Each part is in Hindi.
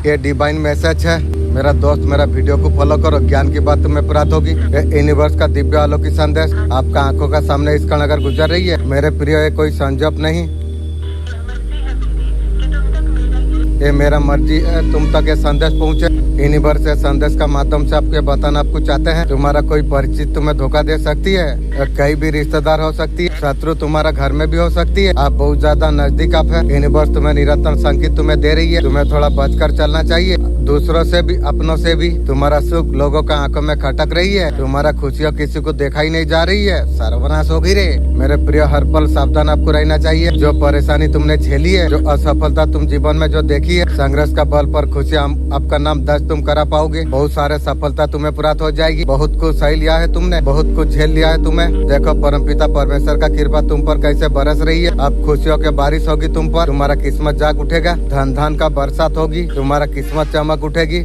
ये डिवाइन मैसेज है। मेरा दोस्त मेरा वीडियो को फॉलो करो, ज्ञान की बात तुम्हें प्राप्त होगी। ये यूनिवर्स का दिव्य अलौकिक संदेश आपका आंखों का सामने इस क्षण अगर गुजर रही है, मेरे प्रिय ये कोई संजोग नहीं, ये मेरा मर्जी है तुम तक ये संदेश पहुँचे। यूनिवर्स से संदेश का माध्यम से आपके बताना आपको चाहते हैं। तुम्हारा कोई परिचित तुम्हें धोखा दे सकती है, कई भी रिश्तेदार हो सकती है, शत्रु तुम्हारा घर में भी हो सकती है, आप बहुत ज्यादा नजदीक आप है। यूनिवर्स तुम्हें निरंतर संकेत तुम्हें दे रही है, तुम्हें थोड़ा बचकर चलना चाहिए, दूसरों से भी अपनों से भी। तुम्हारा सुख लोगों का आंखों में खटक रही है, तुम्हारा खुशियाँ किसी को दिखाई नहीं जा रही है, सर्वनाश होगी रे। मेरे प्रिय हर पल सावधान आपको रहना चाहिए। जो परेशानी तुमने झेली है, जो असफलता तुम जीवन में जो देखी है, संघर्ष का बल पर खुशियाँ आपका नाम दर्ज तुम करा पाओगे। बहुत सारे सफलता तुम्हें प्राप्त हो जाएगी। बहुत कुछ सही लिया है तुमने, बहुत कुछ झेल लिया है तुम्हें। देखो परमपिता परमेश्वर का कृपा तुम पर कैसे बरस रही है। अब खुशियों की बारिश होगी तुम पर, तुम्हारा किस्मत जाग उठेगा, धन धन का बरसात होगी, तुम्हारा किस्मत चमक उठेगी।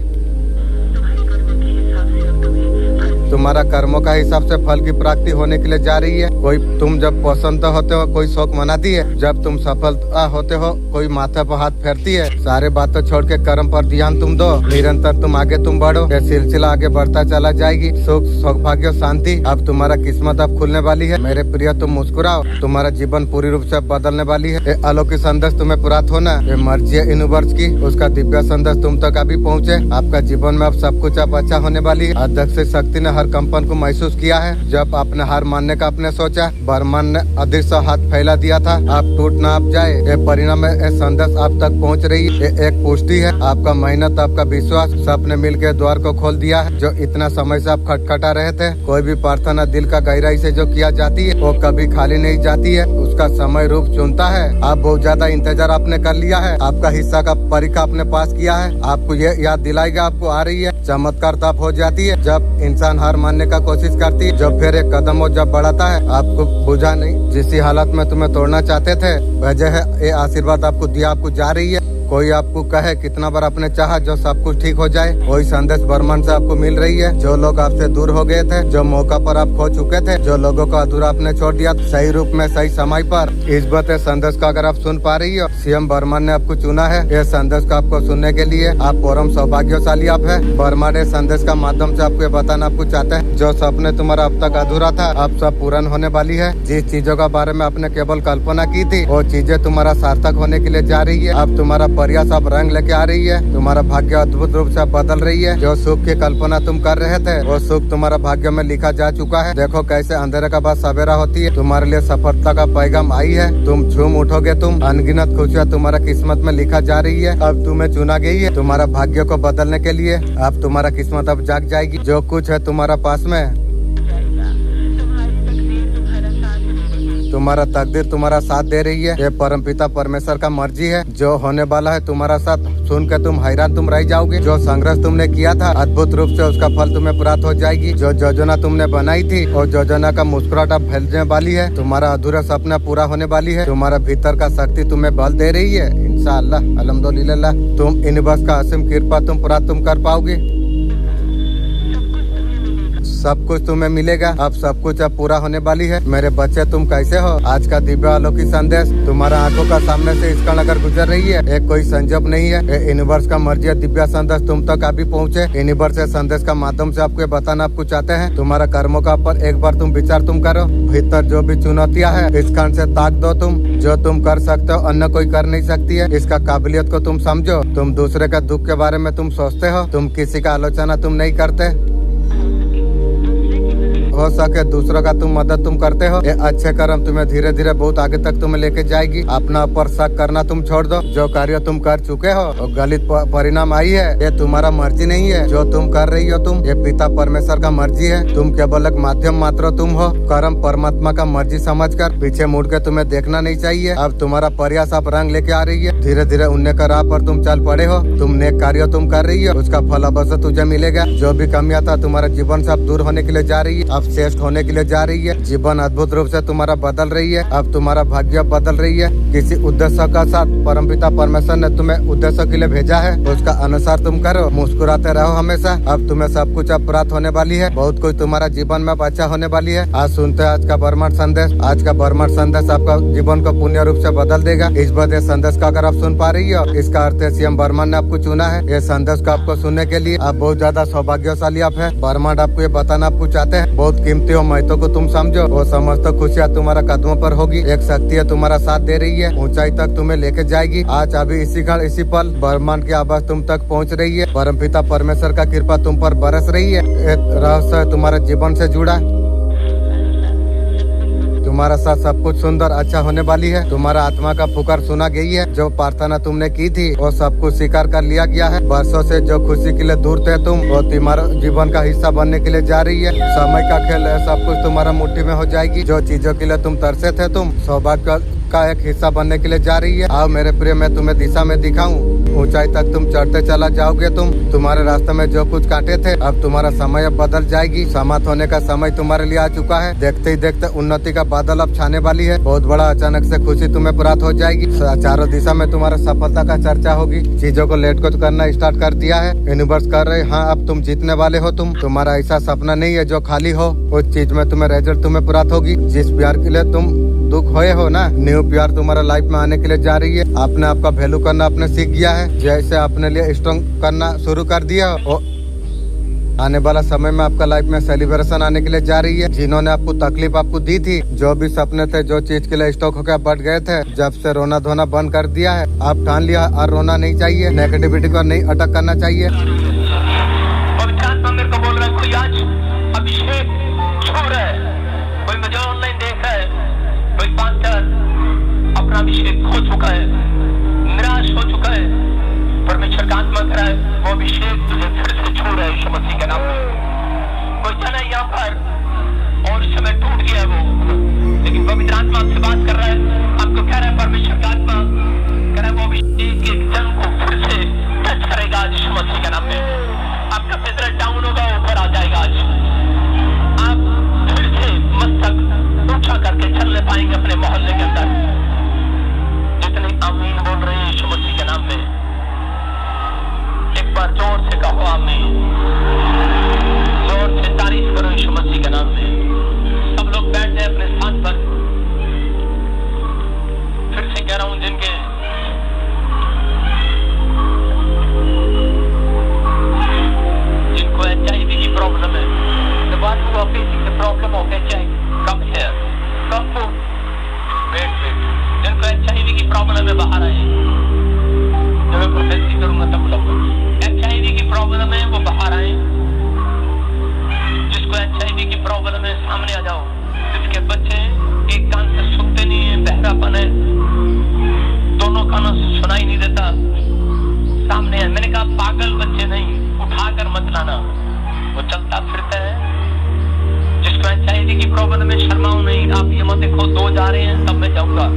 तुम्हारा कर्मों का हिसाब से फल की प्राप्ति होने के लिए जा रही है। कोई तुम जब पसंद होते हो कोई शौक मनाती है, जब तुम सफलता होते हो कोई माथे पर हाथ फेरती है। सारे बातें छोड़ के कर्म पर ध्यान तुम दो, निरंतर तुम आगे तुम बढ़ो, ये सिलसिला आगे बढ़ता चला जाएगी। सुख सौभाग्य शांति अब तुम्हारा किस्मत अब खुलने वाली है। मेरे प्रिय तुम मुस्कुराओ, तुम्हारा जीवन पूरी रूप से बदलने वाली है। ये अलौकिक संदेश तुम्हें प्राप्त होना, ये मर्जी है यूनिवर्स की, उसका दिव्य संदेश तुम तक अभी पहुँचे। आपका जीवन में अब सब कुछ अब अच्छा होने वाली है। अध्यक्ष शक्ति ने हर कंपन को महसूस किया है। जब आपने हार मानने का आपने सोचा, ब्रह्मांड ने अदृश्य हाथ फैला दिया था, आप टूट ना आप जाए। ये परिणाम है, संदेश आप तक पहुंच रही है। ये एक पुष्टि है, आपका मेहनत आपका विश्वास सबने मिलकर द्वार को खोल दिया है। जो इतना समय से आप खटखटा रहे थे, कोई भी प्रार्थना दिल का गहराई से जो किया जाती है वो कभी खाली नहीं जाती है, उसका समय रूप चुनता है। आप बहुत ज्यादा इंतजार आपने कर लिया है, आपका हिस्सा का परीक्षा आपने पास किया है। आपको ये याद दिलाएगा, आपको आ रही है चमत्कार तब हो जाती है जब इंसान हार मानने का कोशिश करती है, जब फिर एक कदम वो जब बढ़ाता है। आपको बुझा नहीं, जिस हालत में तुम्हें तोड़ना चाहते थे, वजह है ये आशीर्वाद आपको दिया, आपको जा रही है। कोई आपको कहे कितना बार आपने चाहा जो सब कुछ ठीक हो जाए, वही संदेश ब्रह्मांड से आपको मिल रही है। जो लोग आपसे दूर हो गए थे, जो मौका पर आप खो चुके थे, जो लोगों को अधूरा आपने छोड़ दिया, सही रूप में सही समय पर इस बात संदेश का अगर आप सुन पा रही हो, सीएम ब्रह्मांड ने आपको चुना है। यह संदेश को आपको सुनने के लिए आप परम सौभाग्यशाली आप है। ब्रह्मांड संदेश का माध्यम से आपको बताना आपको चाहते हैं, जो सपने तुम्हारा अब तक अधूरा था अब सब पूर्ण होने वाली है। जिस चीजों के बारे में आपने केवल कल्पना की थी, वो चीजें तुम्हारा सार्थक होने के लिए जा रही है। अब तुम्हारा प्रयास अब रंग लेके आ रही है, तुम्हारा भाग्य अद्भुत रूप से बदल रही है। जो सुख की कल्पना तुम कर रहे थे, वो सुख तुम्हारा भाग्य में लिखा जा चुका है। देखो कैसे अंधेरे का बाद सवेरा होती है, तुम्हारे लिए सफलता का पैगाम आई है। तुम झूम उठोगे, तुम अनगिनत खुशियाँ तुम्हारा किस्मत में लिखा जा रही है। अब तुम्हें चुना गई है तुम्हारा भाग्य को बदलने के लिए। अब तुम्हारा किस्मत अब जाग जाएगी। जो कुछ है तुम्हारा पास में, तुम्हारा तकदीर तुम्हारा साथ दे रही है। ये परमपिता परमेश्वर का मर्जी है, जो होने वाला है तुम्हारा साथ सुन के तुम हैरान तुम रह जाओगे। जो संघर्ष तुमने किया था, अद्भुत रूप से उसका फल तुम्हें प्राप्त हो जाएगी। जो योजना तुमने बनाई थी, और योजना का मुस्कुराहट अब फैलने वाली है। तुम्हारा अधूरा सपना पूरा होने वाली है। तुम्हारा भीतर का शक्ति तुम्हें बल दे रही है। इंशाअल्लाह अल्हम्दुलिल्लाह तुम यूनिवर्स का असीम कृपा तुम प्राप्त तुम कर पाओगे। सब कुछ तुम्हें मिलेगा। अब सब कुछ अब पूरा होने वाली है। मेरे बच्चे तुम कैसे हो? आज का दिव्य अलौकिक संदेश तुम्हारा आंखों का सामने से इस क्षण अगर गुजर रही है, एक कोई संजोग नहीं है। यूनिवर्स का मर्जी दिव्य संदेश तुम तक अभी पहुँचे। यूनिवर्स से संदेश का माध्यम से आपको बताना आपको चाहते हैं। तुम्हारा कर्मों का पर एक बार तुम विचार तुम करो। भीतर जो भी चुनौतियाँ है, इस क्षण से ताक दो तुम। जो तुम कर सकते हो अन्य कोई कर नहीं सकती है। इसका काबिलियत को तुम समझो। तुम दूसरे का दुख के बारे में तुम सोचते हो, तुम किसी का आलोचना तुम नहीं करते, हो सके दूसरों का तुम मदद तुम करते हो। ये अच्छे कर्म तुम्हें धीरे धीरे बहुत आगे तक तुम्हें लेके जाएगी। अपना ऊपर शक करना तुम छोड़ दो। जो कार्य तुम कर चुके हो और गलत परिणाम आई है, ये तुम्हारा मर्जी नहीं है। जो तुम कर रही हो तुम, ये पिता परमेश्वर का मर्जी है। तुम केवल एक माध्यम मात्र तुम हो। कर्म परमात्मा का मर्जी समझकर पीछे मुड़ के तुम्हें देखना नहीं चाहिए। अब तुम्हारा प्रयास अब रंग लेके आ रही है। धीरे धीरे उन्नय का राह पर तुम चल पड़े हो। तुम नेक कार्य तुम कर रही हो, उसका फल अवश्य तुझे मिलेगा। जो भी कमियां था तुम्हारे जीवन से अब दूर होने के लिए जा रही है। अब श्रेष्ठ होने के लिए जा रही है। जीवन अद्भुत रूप से तुम्हारा बदल रही है। अब तुम्हारा भाग्य बदल रही है। किसी उद्देश्य का साथ परमपिता परमेश्वर ने तुम्हें उद्देश्य के लिए भेजा है, उसका अनुसार तुम करो, मुस्कुराते रहो हमेशा। अब तुम्हें सब कुछ अब प्राप्त होने वाली है। बहुत कुछ तुम्हारा जीवन में अच्छा होने वाली है। आज सुनते हैं आज का ब्रह्मांड संदेश। आज का ब्रह्मांड संदेश आपका जीवन को पूर्ण रूप से बदल देगा। इस बदले संदेश का अगर आप सुन पा रही हो, इसका अर्थ है सीएम ब्रह्मांड ने आपको चुना है। ये संदेश को आपको सुनने के लिए आप बहुत ज्यादा सौभाग्यशाली आप है। ब्रह्मांड आपको ये बताना आपको चाहते हैं, बहुत कीमती हो महत्व को तुम समझो। वो समस्त खुशियाँ तुम्हारा कदमों पर होगी। एक शक्ति है तुम्हारा साथ दे रही है, ऊंचाई तक तुम्हें लेके जाएगी। आज अभी इसी क्षण इसी पल ब्रह्मांड की आवाज तुम तक पहुंच रही है। परमपिता परमेश्वर का कृपा तुम पर बरस रही है। एक रहस्य तुम्हारे जीवन से जुड़ा। तुम्हारा साथ सब कुछ सुंदर अच्छा होने वाली है। तुम्हारा आत्मा का पुकार सुना गई है। जो प्रार्थना तुमने की थी वो सब कुछ स्वीकार कर लिया गया है। वर्षों से जो खुशी के लिए दूर थे तुम, वो तुम्हारा जीवन का हिस्सा बनने के लिए जा रही है। समय का खेल है, सब कुछ तुम्हारा मुट्ठी में हो जाएगी। जो चीजों के लिए तुम तरसे थे, तुम सौभाग्य का एक हिस्सा बनने के लिए जा रही है। आओ मेरे प्रिय, मैं तुम्हें दिशा में दिखाऊं। ऊंचाई तक तुम चढ़ते चला जाओगे। तुम्हारे रास्ते में जो कुछ कांटे थे, अब तुम्हारा समय अब बदल जाएगी। समाप्त होने का समय तुम्हारे लिए आ चुका है। देखते ही देखते उन्नति का बादल अब छाने वाली है। बहुत बड़ा अचानक से खुशी तुम्हें प्राप्त हो जाएगी। चारों दिशा में तुम्हारा सफलता का चर्चा होगी। चीजों को लेट को करना स्टार्ट कर दिया है। यूनिवर्स कर रहे, हाँ अब तुम जीतने वाले हो। तुम्हारा ऐसा सपना नहीं है जो खाली हो। उस चीज में तुम्हें रिजल्ट तुम्हें प्राप्त होगी। जिस प्यार के लिए तुम दुख होए हो ना, न्यू प्यार तुम्हारा लाइफ में आने के लिए जा रही है। आपने आपका वैल्यू करना आपने सीख गया है। जैसे अपने लिए स्ट्रॉन्ग करना शुरू कर दिया हो, आने वाला समय में आपका लाइफ में सेलिब्रेशन आने के लिए जा रही है। जिन्होंने आपको तकलीफ आपको दी थी, जो भी सपने थे, जो चीज के लिए स्टॉक होकर बढ़ गए थे, जब से रोना धोना बंद कर दिया है, आप ठान लिया और रोना नहीं चाहिए। नेगेटिविटी को नहीं अटक करना चाहिए। मेरे को बोल रहा है कोई आज अभिषेक छू रहा है, कोई मुझे ऑनलाइन देख रहा है, कोई पास्टर अपना अभिषेक खो चुका है, निराश हो चुका है। परमेश्वर का आत्मा कर रहा है वो अभिषेक तुझे फिर से छू रहा है यीशु मसीह के नाम में। कोई जना यहाँ पर और समय टूट गया है वो, लेकिन पवित्र आत्मा आपसे बात कर रहा है, आपको कह रहा है परमेश्वर का आत्मा कह रहा है वो अभिषेक एक जन को फिर से टच करेगा आज यीशु मसीह के नाम में। आपका फितरत डाउन होगा, ऊपर आ जाएगा। आज आप फिर से मस्तक ऊंचा करके चलने पाएंगे अपने मोहल्ले के अंदर। जितने आमीन बोल रहे हैं यीशु मसीह के नाम में, एक बार जोर से कहो आमीन। जोर से तारीफ करो यीशु मसीह के नाम में। सब लोग बैठ जाए अपने स्थान पर। फिर से कह रहा हूं, जिनको HIV की प्रॉब्लम है, the one who are facing the problem of HIV, come here, come to wait. जिनको HIV की प्रॉब्लम है बाहर आए। जब मैं प्रोफेसी करूंगा तब बुलाऊंगा। HIV की प्रॉब्लम है वो बाहर आए। जिसको HIV की प्रॉब्लम है सामने आ जाओ। जिसके बच्चे एक कान से सुनते नहीं है, बहरापन है, दोनों कानों से सुनाई नहीं देता, सामने है। मैंने कहा पागल बच्चे नहीं, उठाकर मत लाना, वो चलता फिरता है। जिसको HIV की प्रॉब्लम है शर्माओ नहीं। आप ये मत देखो दो जा रहे हैं तब मैं जाऊंगा।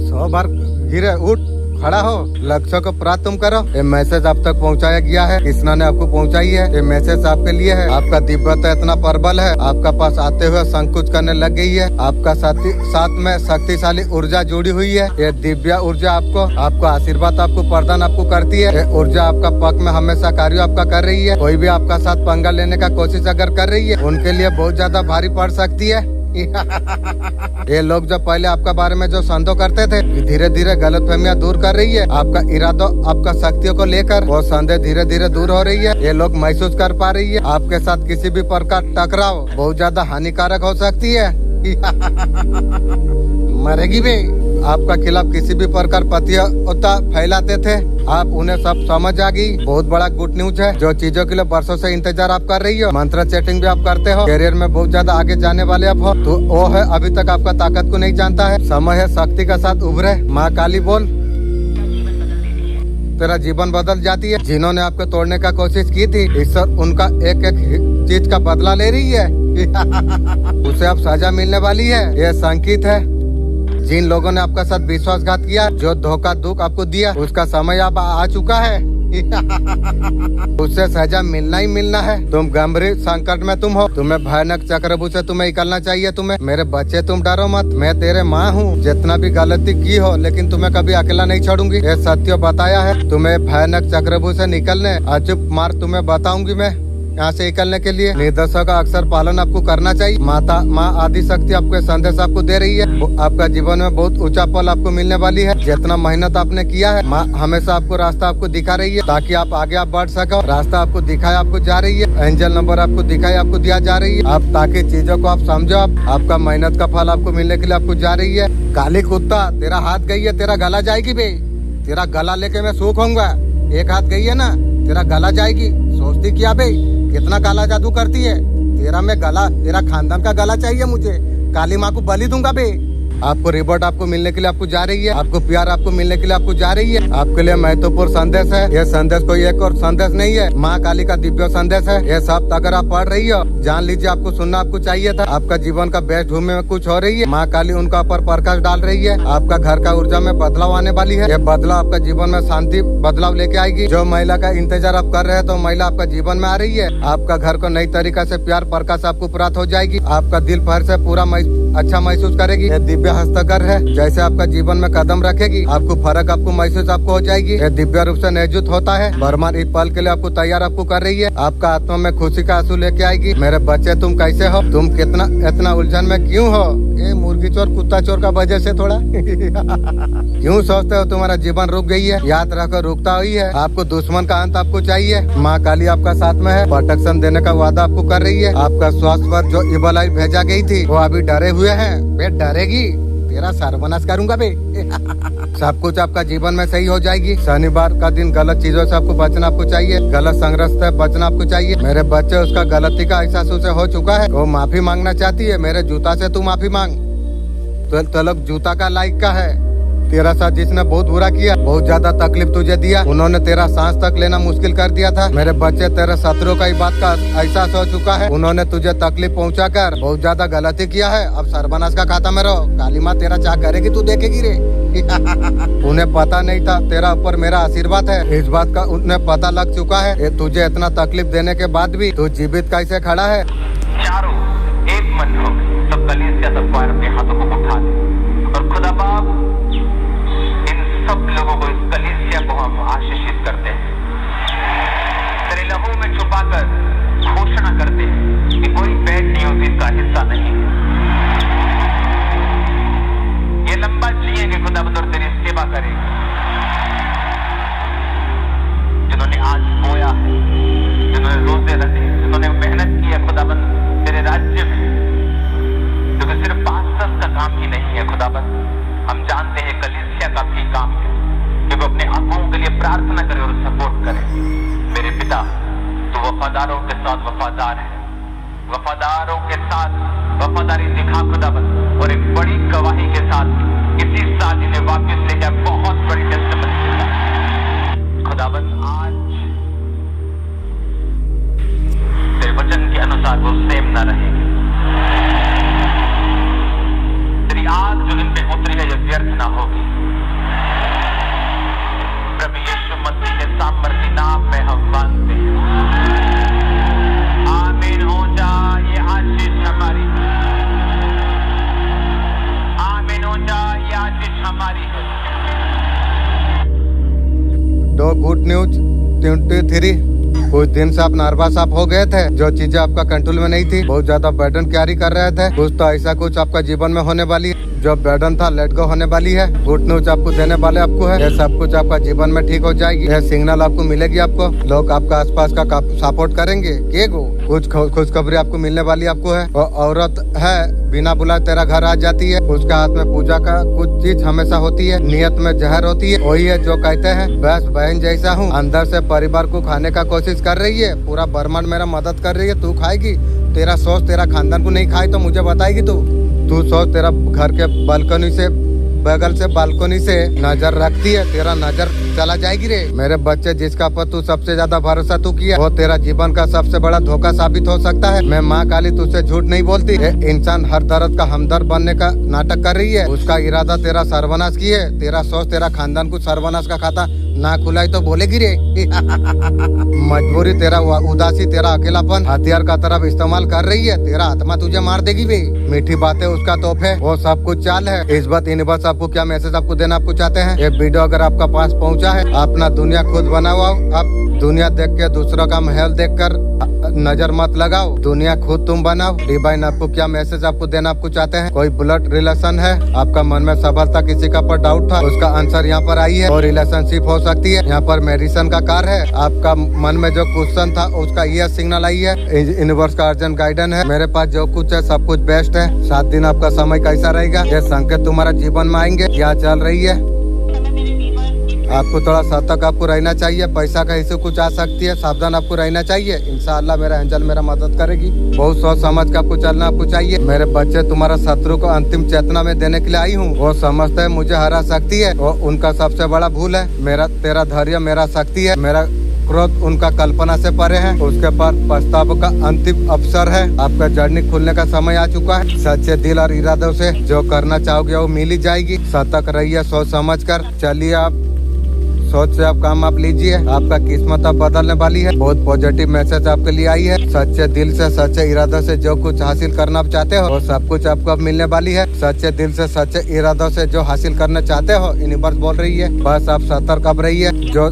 100 बार गिरे, उठ खड़ा हो, लक्ष्य को प्राप्त तुम करो। ये मैसेज आप तक पहुंचाया गया है, कृष्णा ने आपको पहुंचाई है। ये मैसेज आपके लिए है। आपका दिव्यता इतना प्रबल है, आपका पास आते हुए संकुच करने लग गई है। आपका साथ में शक्तिशाली ऊर्जा जुड़ी हुई है। ये दिव्य ऊर्जा आपको आशीर्वाद, आपको प्रदान आपको करती है। ये ऊर्जा आपका पक्ष में हमेशा कार्य आपका कर रही है। कोई भी आपका साथ पंगा लेने का कोशिश अगर कर रही है, उनके लिए बहुत ज्यादा भारी पड़ सकती है। ये लोग जो पहले आपका बारे में जो संदेह करते थे, धीरे धीरे गलतफहमियां दूर कर रही है। आपका इरादा, आपका शक्तियों को लेकर वो संदेह धीरे धीरे दूर हो रही है। ये लोग महसूस कर पा रही है आपके साथ किसी भी प्रकार टकराव बहुत ज्यादा हानिकारक हो सकती है। मरेगी भी। आपका खिलाफ किसी भी प्रकार प्रतियोगिता फैलाते थे, आप उन्हें सब समझ आ गई। बहुत बड़ा गुड न्यूज है। जो चीजों के लिए वर्षों से इंतजार आप कर रही हो, मंत्र चैटिंग भी आप करते हो, करियर में बहुत ज्यादा आगे जाने वाले आप हो, तो वो है अभी तक आपका ताकत को नहीं जानता है। समय है शक्ति का साथ उभरे। माँ काली बोल, तेरा जीवन बदल जाती है। जिन्होंने आपको तोड़ने का कोशिश की थी, ईश्वर उनका एक एक चीज का बदला ले रही है। उसे अब सजा मिलने वाली है। यह संकेत है। जिन लोगों ने आपका साथ विश्वासघात किया, जो धोखा दुख आपको दिया, उसका समय अब आ चुका है। उससे सजा मिलना ही मिलना है। तुम गंभीर संकट में तुम हो, तुम्हें भयानक चक्रव्यूह से तुम्हें निकलना चाहिए। तुम्हें मेरे बच्चे, तुम डरो मत, मैं तेरे माँ हूँ। जितना भी गलती की हो, लेकिन तुम्हें कभी अकेला नहीं छोड़ूंगी। ये सत्य बताया है तुम्हें भयानक चक्रव्यूह से निकलने। अचूक मार्ग तुम्हें बताऊंगी मैं यहाँ से निकलने के लिए। निर्देशों का अक्सर पालन आपको करना चाहिए। माँ आदि शक्ति आपको संदेश आपको दे रही है। आपका जीवन में बहुत ऊंचा पल आपको मिलने वाली है। जितना मेहनत आपने किया है, माँ हमेशा आपको रास्ता आपको दिखा रही है, ताकि आप आगे आप बढ़ सको। रास्ता आपको दिखाया आपको जा रही है। एंजल नंबर आपको दिखाई आपको दिया जा रही है। आप ताकि चीजों को आप समझो। आपका मेहनत का फल आपको मिलने के लिए आपको जा रही है। काली कुत्ता, तेरा हाथ गई है, तेरा गला जाएगी बे। तेरा गला लेके मैं सूख होऊंगा। एक हाथ गई है ना, तेरा गला जाएगी। सोचती क्या बे, कितना काला जादू करती है। तेरा मैं गला, तेरा खानदान का गला चाहिए मुझे। काली माँ को बलि दूंगा बे। आपको रिवॉर्ड आपको मिलने के लिए आपको जा रही है। आपको प्यार आपको मिलने के लिए आपको जा रही है। आपके लिए महत्वपूर्ण संदेश है। यह संदेश कोई एक और संदेश नहीं है, माँ काली का दिव्य संदेश है। यह सब अगर आप पढ़ रही हो, जान लीजिए आपको सुनना आपको चाहिए था। आपका जीवन का बेस्ट भूमि में कुछ हो रही है। माँ काली उनका ऊपर प्रकाश डाल रही है। आपका घर का ऊर्जा में बदलाव आने वाली है। यह बदलाव आपका जीवन में शांति बदलाव लेके आएगी। जो महिला का इंतजार आप कर रहे हैं, तो महिला आपका जीवन में आ रही है। आपका घर को नई तरीका से प्यार प्रकाश आपको प्राप्त हो जाएगी। आपका दिल भर से पूरा अच्छा महसूस करेगी। यह दिव्य हस्तकर है। जैसे आपका जीवन में कदम रखेगी, आपको फर्क आपको महसूस आपको हो जाएगी। यह दिव्य रूप से निर्जुत होता है। ब्रह्मांड इस पल के लिए आपको तैयार आपको कर रही है। आपका आत्मा में खुशी का आंसू लेके आएगी। मेरे बच्चे, तुम कैसे हो? तुम इतना उलझन में क्यों हो? ये मुर्गी चोर कुत्ता चोर का वजह से थोड़ा क्यों सोचते हो तुम्हारा जीवन रुक गई है? याद रखो, रुकता हुई है। आपको दुश्मन का अंत आपको चाहिए। माँ काली आपका साथ में है। प्रोटेक्शन देने का वादा आपको कर रही है। आपका स्वास्थ्य पर जो इबल आई भेजा गई थी, वो अभी डरे हुए हैं। बे डरेगी, तेरा सर्वनाश करूंगा बे। सब कुछ आपका जीवन में सही हो जाएगी। शनिवार का दिन गलत चीजों से आपको बचना आपको चाहिए। गलत संघर्ष से बचना आपको चाहिए। मेरे बच्चे, उसका गलती का एहसास उसे हो चुका है। वो माफी मांगना चाहती है। मेरे जूता से तू माफी मांग। तो लोग जूता का लायक का है। तेरा साथ जिसने बहुत बुरा किया, बहुत ज्यादा तकलीफ तुझे दिया, उन्होंने तेरा सांस तक लेना मुश्किल कर दिया था। मेरे बच्चे, तेरे शत्रु का इस बात का एहसास हो चुका है। उन्होंने तुझे तकलीफ पहुंचाकर बहुत ज्यादा गलती किया है। अब सर्वनाश का खाता में रहो। काली माँ तेरा क्या करेगी तू देखेगी रे। उन्हें पता नहीं था तेरा ऊपर मेरा आशीर्वाद है। इस बात का उन्हें पता लग चुका है। तुझे इतना तकलीफ देने के बाद भी तू जीवित कैसे खड़ा है। चारों एक मन हो, सब कलीसिया सबको अपने हाथों को उठा दे और खुदा बाप सब लोगों को, इस कलीसिया को हम आशीषित करते हैं। तेरे लहू में छुपाकर घोषणा करते हैं कि कोई बैड न्यूज इसका हिस्सा नहीं है। ये लंबा जिएंगे खुदाबंद और तेरी सेवा करेंगे। जिन्होंने आज बोया है, जिन्होंने रोजे रखे, जिन्होंने मेहनत की है खुदाबंद तेरे राज्य में, क्योंकि सिर्फ पास्टर्स का काम ही नहीं है खुदाबंद, हम जानते हैं कलीसिया का भी काम है कि वो अपने अगुओं के लिए प्रार्थना करे और सपोर्ट करे। मेरे पिता, तो वफादारों के साथ वफादार है। वफादारों के साथ वफादारी दिखा खुदाबंद, और एक बड़ी गवाही के साथ इसी साल इन्हें वापस ले जाए। बहुत बड़ी टेस्टिमनी खुदाबंद, आज तेरे वचन के अनुसार वो सेम न रहेगी। तेरी आग जो इन पे उतरी है, ये व्यर्थ ना होगी। प्रभु यीशु मसीह के सामर्थ्य नाम में हम मांगते हैं। आमीन हो जा। ये आशीष हमारी है। आमीन हो जा। ये आशीष हमारी है। दो गुड न्यूज 23। कुछ दिन से आप नर्वस आप हो गए थे। जो चीजें आपका कंट्रोल में नहीं थी, बहुत ज्यादा बर्डन कैरी कर रहे थे। कुछ तो ऐसा कुछ आपका जीवन में होने वाली है। जो बर्डन था लेट गो होने वाली है। गुड न्यूज आपको देने वाले आपको है। ये सब कुछ आपका जीवन में ठीक हो जाएगी। यह सिग्नल आपको मिलेगी। आपको लोग आपका आसपास का सपोर्ट करेंगे। के गो कुछ खुशखबरी आपको मिलने वाली आपको है। और औरत है, बिना बुलाए तेरा घर आ जाती है। उसके हाथ में पूजा का कुछ चीज हमेशा होती है। नियत में जहर होती है। वही है जो कहते हैं बस बहन जैसा हूँ। अंदर से परिवार को खाने का कोशिश कर रही है। पूरा ब्रह्मांड मेरा मदद कर रही है। तू खाएगी। तेरा सोच तेरा खानदान को नहीं खाई तो मुझे बताएगी तू सोच। तेरा घर के बालकनी से, बगल से बालकनी से नजर रखती है। तेरा नजर चला जाएगी रे। मेरे बच्चे, जिसका पर तू सबसे ज्यादा भरोसा तू किया, वो तेरा जीवन का सबसे बड़ा धोखा साबित हो सकता है। मैं माँ काली तुझसे झूठ नहीं बोलती। इंसान हर दर्द का हमदर्द बनने का नाटक कर रही है। उसका इरादा तेरा सर्वनाश की है। तेरा सोच तेरा खानदान को सर्वनाश का खाता ना खुलाई तो बोलेगी रे। मजबूरी तेरा उदासी तेरा अकेलापन हथियार का तरफ इस्तेमाल कर रही है। तेरा आत्मा तुझे मार देगी बे। मीठी बातें उसका तोप है, वो सब कुछ चाल है। इस बात इन बस आपको क्या मैसेज आपको देना आपको चाहते हैं। ये वीडियो अगर आपका पास पहुंचा है, अपना दुनिया खुद बनाओ। आप दुनिया देख के दूसरों का महल देखकर नजर मत लगाओ, दुनिया खुद तुम बनाओ। डिवाइन आपको क्या मैसेज आपको देना आपको चाहते हैं। कोई ब्लड रिलेशन है, आपका मन में सफलता किसी का पर डाउट था, उसका आंसर यहाँ पर आई है। और रिलेशनशिप हो सकती है, यहाँ पर मेडिसिन का कार्य है। आपका मन में जो क्वेश्चन था उसका ये सिग्नल आई है। यूनिवर्स का अर्जेंट गाइडेंस है। मेरे पास जो कुछ है सब कुछ बेस्ट है। 7 दिन आपका समय कैसा रहेगा, ये संकेत तुम्हारा जीवन में आएंगे। क्या चल रही है, आपको थोड़ा सतर्क आपको रहना चाहिए। पैसा का इश्यू कुछ आ सकती है, सावधान आपको रहना चाहिए। इंशाअल्लाह मेरा एंजल मेरा मदद करेगी। बहुत सोच समझ के आपको चलना आपको चाहिए। मेरे बच्चे तुम्हारा शत्रु को अंतिम चेतना में देने के लिए आई हूँ। वो समझते है मुझे हरा सकती है, वो उनका सबसे बड़ा भूल है। मेरा तेरा धैर्य मेरा शक्ति है, मेरा क्रोध उनका कल्पना से परे है। उसके पास पछताव का अंतिम अवसर है। आपका जर्नी खुलने का समय आ चुका है। सच्चे दिल और इरादों से जो करना चाहोगे वो मिल ही जाएगी। सतर्क रहिए सोच समझ कर चलिए। आप सोच से आप काम आप लीजिए, आपका किस्मत अब बदलने वाली है। बहुत पॉजिटिव मैसेज आपके लिए आई है। सच्चे दिल से सच्चे इरादों से जो कुछ हासिल करना आप चाहते हो वो सब कुछ आपको अब मिलने वाली है। सच्चे दिल से सच्चे इरादों से जो हासिल करना चाहते हो यूनिवर्स बोल रही है बस आप सतर्क अब रहिए। जो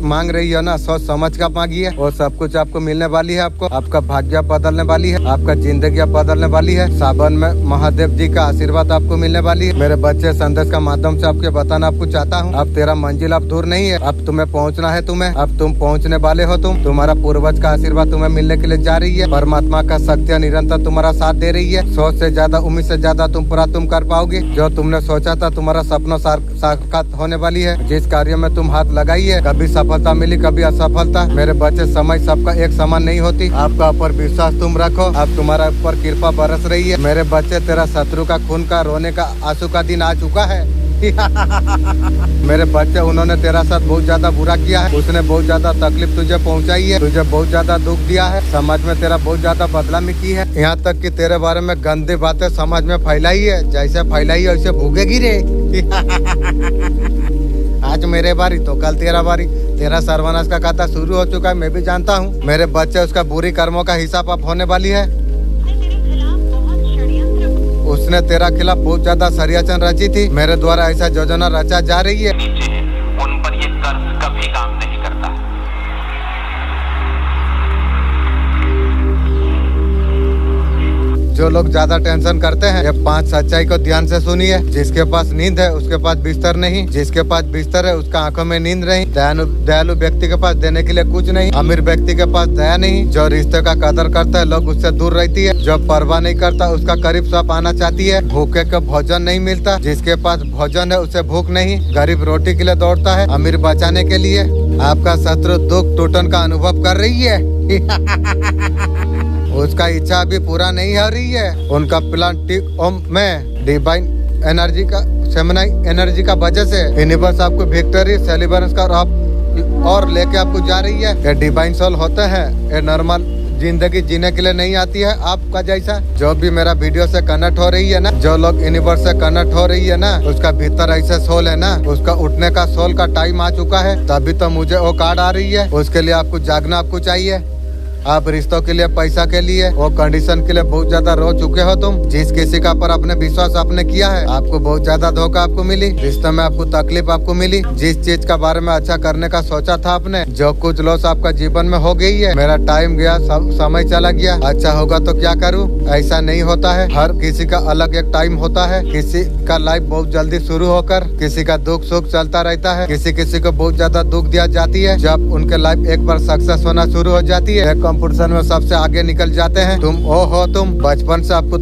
मांग रही है ना सोच समझ कर मांगिए, वो सब कुछ आपको मिलने वाली है। आपको आपका भाग्य बदलने वाली है, आपका जिंदगी बदलने वाली है। सावन में महादेव जी का आशीर्वाद आपको मिलने वाली है। मेरे बच्चे संदेश का माध्यम से आपके बताना आपको चाहता हूँ। अब तेरा मंजिल अब दूर नहीं है, अब तुम्हें पहुँचना है। अब तुम पहुँचने वाले हो। तुम्हारा पूर्वज का आशीर्वाद तुम्हें मिलने के लिए जा रही है। परमात्मा का शक्ति निरंतर तुम्हारा साथ दे रही है। सोच से ज्यादा उम्मीद से ज्यादा तुम पूरा तुम कर पाओगे। जो तुमने सोचा था तुम्हारा सपना साकार होने वाली है। जिस कार्य में तुम हाथ लगाई है, कभी सफलता मिली कभी असफलता। मेरे बच्चे समय सबका एक समान नहीं होती। आपका ऊपर विश्वास तुम रखो, अब तुम्हारा ऊपर कृपा बरस रही है। मेरे बच्चे तेरा शत्रु का खून का रोने का आंसू का दिन आ चुका है। मेरे बच्चे उन्होंने तेरा साथ बहुत ज्यादा बुरा किया है। उसने बहुत ज्यादा तकलीफ तुझे पहुंचाई है, तुझे बहुत ज्यादा दुख दिया है। समाज में तेरा बहुत ज्यादा बदनामी की है। यहाँ तक कि तेरे बारे में गंदी बातें समाज में फैलाई है। जैसे फैलाई है वैसे भूगेगी रे। आज मेरे बारी तो कल तेरा बारी। तेरा सर्वनाश का खाता शुरू हो चुका है, मैं भी जानता हूँ। मेरे बच्चे उसका बुरी कर्मों का हिसाब अब होने वाली है। उसने तेरा खिलाफ बहुत ज्यादा षड्यंत्र रची थी। मेरे द्वारा ऐसा योजना रचा जा रही है। उन पर ये कर्ज कभी काम नहीं करता। जो लोग ज्यादा टेंशन करते हैं, ये 5 सच्चाई को ध्यान से सुनिए। जिसके पास नींद है उसके पास बिस्तर नहीं, जिसके पास बिस्तर है उसका आंखों में नींद नहीं। दयालु व्यक्ति के पास देने के लिए कुछ नहीं, अमीर व्यक्ति के पास दया नहीं। जो रिश्ते का कदर करता है लोग उससे दूर रहती है। जो परवाह नहीं करता उसका करीब सब आना चाहती है। भूखे को भोजन नहीं मिलता, जिसके पास भोजन है उसे भूख नहीं। गरीब रोटी के लिए दौड़ता है, अमीर बचाने के लिए। आपका शत्रु दुख टूटन का अनुभव कर रही है। उसका इच्छा अभी पूरा नहीं हो रही है। उनका प्लान ठीक ओम में डिवाइन एनर्जी का सेमिनाई एनर्जी का वजह से यूनिवर्स आपको विक्ट्री सेलिब्रेंस का और लेके आपको जा रही है। ये डिवाइन सोल होते हैं, ये नॉर्मल जिंदगी जीने के लिए नहीं आती है आपका जैसा। जो भी मेरा वीडियो से कनेक्ट हो रही है ना, जो लोग यूनिवर्स से कनेक्ट हो रही है ना, उसका भीतर ऐसे सोल है ना, उसका उठने का सोल का टाइम आ चुका है। तभी तो मुझे वो कार्ड आ रही है। उसके लिए आपको जागना आपको चाहिए। आप रिश्तों के लिए पैसा के लिए वो कंडीशन के लिए बहुत ज्यादा रो चुके हो तुम। जिस किसी का पर अपने विश्वास आपने किया है आपको बहुत ज्यादा धोखा आपको मिली। रिश्ते में आपको तकलीफ आपको मिली। जिस चीज का बारे में अच्छा करने का सोचा था आपने, जो कुछ लॉस आपका जीवन में हो गई है। मेरा टाइम गया, समय चला गया। अच्छा होगा तो क्या करूँ, ऐसा नहीं होता है। हर किसी का अलग एक टाइम होता है। किसी का लाइफ बहुत जल्दी शुरू होकर किसी का दुख सुख चलता रहता है। किसी को बहुत ज्यादा दुख दिया जाती है। जब उनके लाइफ एक बार सक्सेस होना शुरू हो जाती है, कंपटीशन में सबसे आगे निकल जाते हैं। तुम बचपन से आपको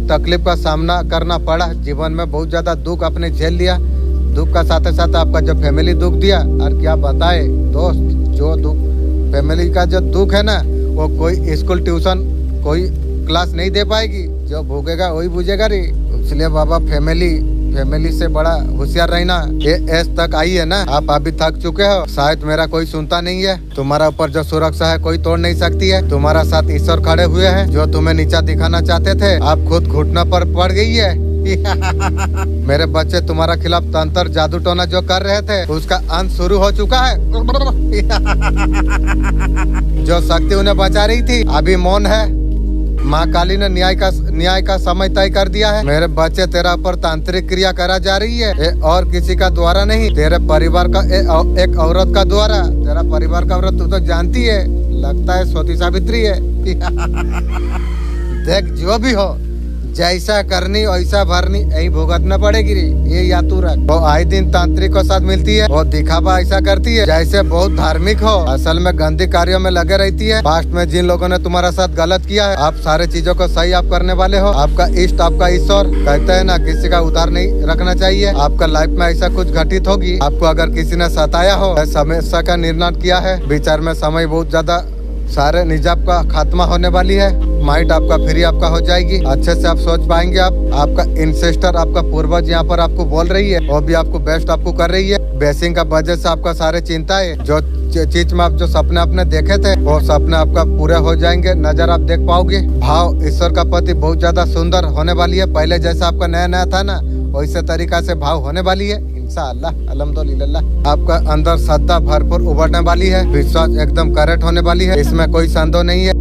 तकलीफ का सामना करना पड़ा। जीवन में बहुत ज्यादा दुख आपने झेल लिया। दुख का साथ साथ आपका जो फैमिली दुख दिया, और क्या बताए दोस्त, जो दुख फैमिली का जो दुख है ना, वो कोई स्कूल ट्यूशन कोई क्लास नहीं दे पाएगी। जो भोगेगा वही बुझेगा रे। इसलिए बाबा फैमिली से बड़ा होशियार रहना। ये एज तक आई है ना, आप अभी थक चुके हो। शायद मेरा कोई सुनता नहीं है। तुम्हारा ऊपर जो सुरक्षा है कोई तोड़ नहीं सकती है। तुम्हारा साथ ईश्वर खड़े हुए हैं। जो तुम्हें नीचा दिखाना चाहते थे, आप खुद घुटना पर पड़ गई है। मेरे बच्चे तुम्हारा खिलाफ तंत्र जादू टोना जो कर रहे थे उसका अंत शुरू हो चुका है। जो शक्ति उन्हें बचा रही थी अभी मौन है। माँ काली ने न्याय का समय तय कर दिया है। मेरे बच्चे तेरा ऊपर तांत्रिक क्रिया करा जा रही है, ये और किसी का द्वारा नहीं, तेरे परिवार का एक औरत का द्वारा। तेरा परिवार का औरत तू तो जानती है, लगता है सती सावित्री है। देख जो भी हो, जैसा करनी वैसा भरनी, यही भुगतना पड़ेगी रे। ये या तू रख। वो आए दिन तांत्रिक के साथ मिलती है, वो दिखावा ऐसा करती है जैसे बहुत धार्मिक हो, असल में गंदी कार्यों में लगे रहती है। पास्ट में जिन लोगों ने तुम्हारा साथ गलत किया है, आप सारे चीजों को सही आप करने वाले हो। आपका इष्ट, आपका ईश्वर कहते हैं ना, किसी का उधार नहीं रखना चाहिए। आपका लाइफ में ऐसा कुछ घटित होगी, आपको अगर किसी ने सताया हो, समस्या का निर्णय किया है, विचार में समय बहुत ज्यादा, सारे निजाब का खात्मा होने वाली है। माइंड आपका फ्री आपका हो जाएगी, अच्छे से आप सोच पाएंगे। आपका इंसेस्टर, आपका पूर्वज यहाँ पर आपको बोल रही है, वो भी आपको बेस्ट आपको कर रही है। बेसिंग का वजह से आपका सारे चिंता है, जो चीज में आप जो सपने अपने देखे थे वो सपने आपका पूरे हो जाएंगे, नजर आप देख पाओगे। भाव ईश्वर का प्रति बहुत ज्यादा सुंदर होने वाली है। पहले जैसा आपका नया नया था ना, वैसे तरीका से भाव होने वाली है इंशाअल्लाह, अल्हम्दुलिल्लाह। आपका अंदर श्रद्धा भरपूर उभरने वाली है, विश्वास एकदम करेक्ट होने वाली है, इसमें कोई संदेह नहीं है।